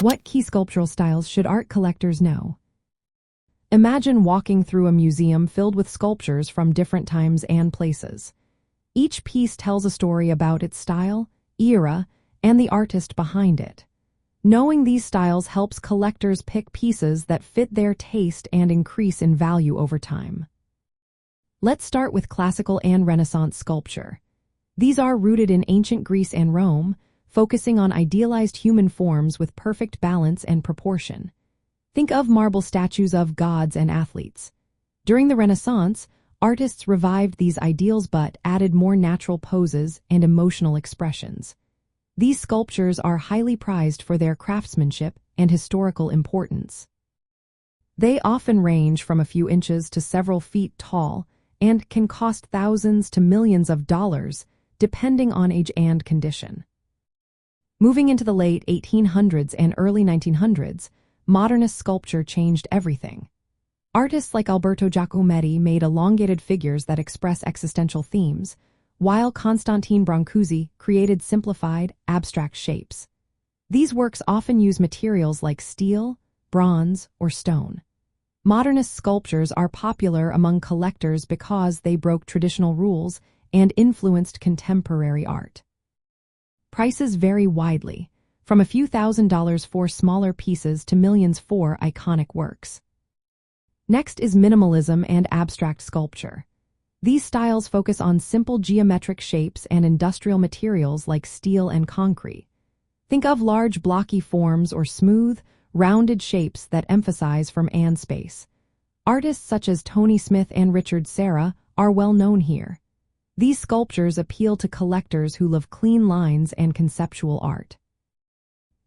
What key sculptural styles should art collectors know? Imagine walking through a museum filled with sculptures from different times and places. Each piece tells a story about its style, era, and the artist behind it. Knowing these styles helps collectors pick pieces that fit their taste and increase in value over time. Let's start with classical and Renaissance sculpture. These are rooted in ancient Greece and Rome, focusing on idealized human forms with perfect balance and proportion. Think of marble statues of gods and athletes. During the Renaissance, artists revived these ideals but added more natural poses and emotional expressions. These sculptures are highly prized for their craftsmanship and historical importance. They often range from a few inches to several feet tall and can cost thousands to millions of dollars, depending on age and condition. Moving into the late 1800s and early 1900s, modernist sculpture changed everything. Artists like Alberto Giacometti made elongated figures that express existential themes, while Constantine Brancusi created simplified, abstract shapes. These works often use materials like steel, bronze, or stone. Modernist sculptures are popular among collectors because they broke traditional rules and influenced contemporary art. Prices vary widely, from a few $1,000s for smaller pieces to millions for iconic works. Next is minimalism and abstract sculpture. These styles focus on simple geometric shapes and industrial materials like steel and concrete. Think of large blocky forms or smooth, rounded shapes that emphasize form and space. Artists such as Tony Smith and Richard Serra are well known here. These sculptures appeal to collectors who love clean lines and conceptual art.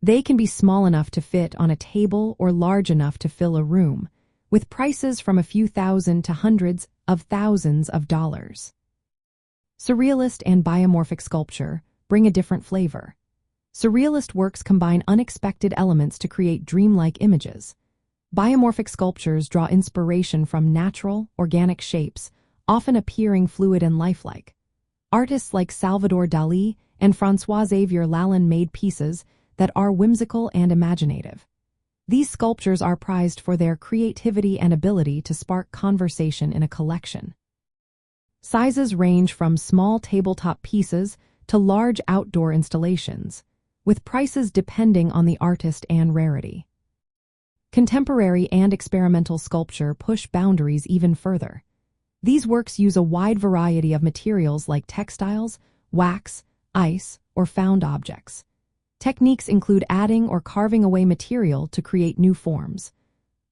They can be small enough to fit on a table or large enough to fill a room, with prices from a few thousand to hundreds of thousands of dollars. Surrealist and biomorphic sculpture bring a different flavor. Surrealist works combine unexpected elements to create dreamlike images. Biomorphic sculptures draw inspiration from natural, organic shapes, often appearing fluid and lifelike. Artists like Salvador Dalí and François-Xavier Lalande made pieces that are whimsical and imaginative. These sculptures are prized for their creativity and ability to spark conversation in a collection. Sizes range from small tabletop pieces to large outdoor installations, with prices depending on the artist and rarity. Contemporary and experimental sculpture push boundaries even further. These works use a wide variety of materials like textiles, wax, ice, or found objects. Techniques include adding or carving away material to create new forms.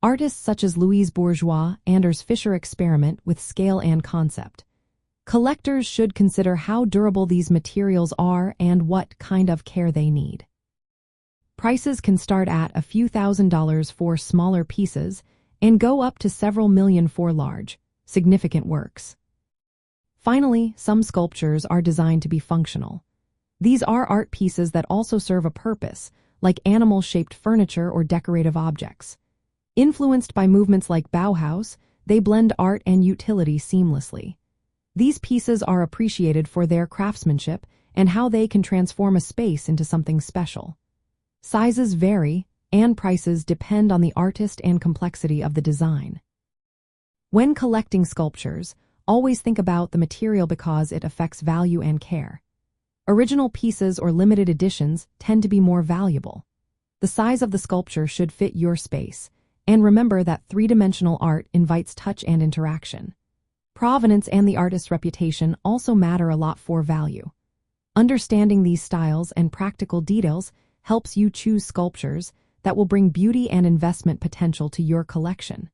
Artists such as Louise Bourgeois and Urs Fischer experiment with scale and concept. Collectors should consider how durable these materials are and what kind of care they need. Prices can start at a few $1,000s for smaller pieces and go up to several million for large, significant works. Finally, some sculptures are designed to be functional. These are art pieces that also serve a purpose, like animal-shaped furniture or decorative objects. Influenced by movements like Bauhaus, they blend art and utility seamlessly. These pieces are appreciated for their craftsmanship and how they can transform a space into something special. Sizes vary, and prices depend on the artist and complexity of the design. When collecting sculptures, always think about the material because it affects value and care. Original pieces or limited editions tend to be more valuable. The size of the sculpture should fit your space, and remember that three-dimensional art invites touch and interaction. Provenance and the artist's reputation also matter a lot for value. Understanding these styles and practical details helps you choose sculptures that will bring beauty and investment potential to your collection.